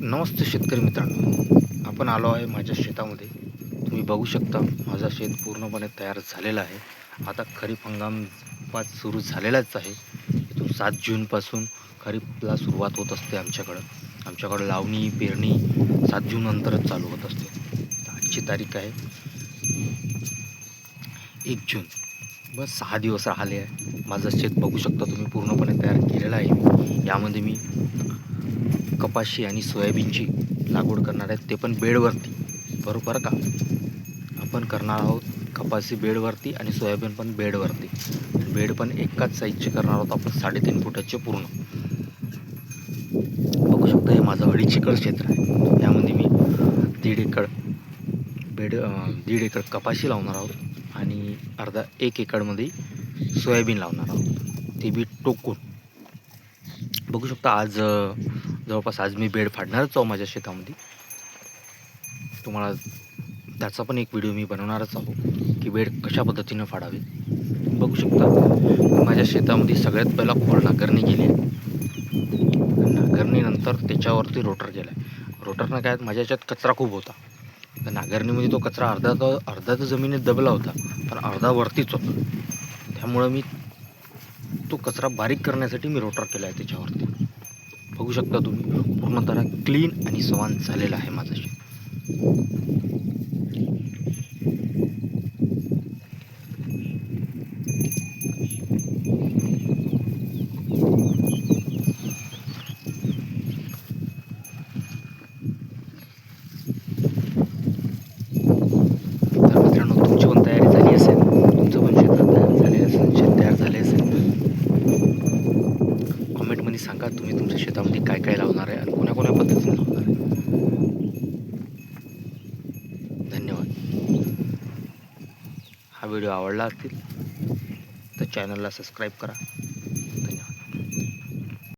नमस्ते शेतकरी मित्रांनो, आपण आलो आहे माझ्या शेतामध्ये. तुम्ही बघू शकता माझं शेत पूर्णपणे तयार झालेलं आहे. आता खरीप हंगाम सुरू झालेलाच आहे. इथून 7 जूनपासून खरीपला सुरुवात होत असते आमच्याकडं लावणी पेरणी 7 जून नंतरच चालू होत असते. तर आजची तारीख आहे 1 जून. बस 6 दिवस राहिले आहे. माझं शेत बघू शकता तुम्ही पूर्णपणे तयार केलेलं आहे. यामध्ये मी कपाशी आणि सोयाबीनची लागवड करणार आहे, ते पण बेडवरती. बरोबर का? आपण करणार आहोत कपाशी बेडवरती आणि सोयाबीन पण बेडवरती. बेड पण एकाच साईजचे करणार आहोत आपण, 3.5 फुटाचे पूर्ण. बघू शकता हे माझं अडीचिकड क्षेत्र आहे. यामध्ये मी 1.5 एकर कपाशी लावणार आहोत आणि 1 एकरमध्ये सोयाबीन लावणार आहोत, ते बी टोकून. बघू शकता जवळपास आज मी बेड फाडणारच आहो माझ्या शेतामध्ये. तुम्हाला त्याचा पण एक व्हिडिओ मी बनवणारच आहो की बेड कशा पद्धतीनं फाडावे. बघू शकता माझ्या शेतामध्ये सगळ्यात पहिला खोल नांगरणी केली आहे. नांगरणीनंतर त्याच्यावरती रोटर केला आहे. रोटरनं काय माझ्या याच्यात कचरा खूप होता. तर नांगरणीमध्ये तो कचरा अर्धा तर जमिनीत दबला होता, पण अर्धा वरतीच होता. त्यामुळं मी तो कचरा बारीक करण्यासाठी मी रोटर केला आहे त्याच्यावरती. बघू शकता तुम्ही पूर्णतः क्लीन आणि सवान झालेलं आहे माझं शेत. तर मित्रांनो, तुमची पण तयारी झाली असेल, तुमचं पण शेत तयार झाले असेल. कमेंटमध्ये सांगा तुम्ही तुमच्या शेतामध्ये काय काय लावणार आहे आणि कोण्या पद्धतीने लावणार आहे. धन्यवाद. हा व्हिडिओ आवडला असतील तर चॅनलला सबस्क्राईब करा.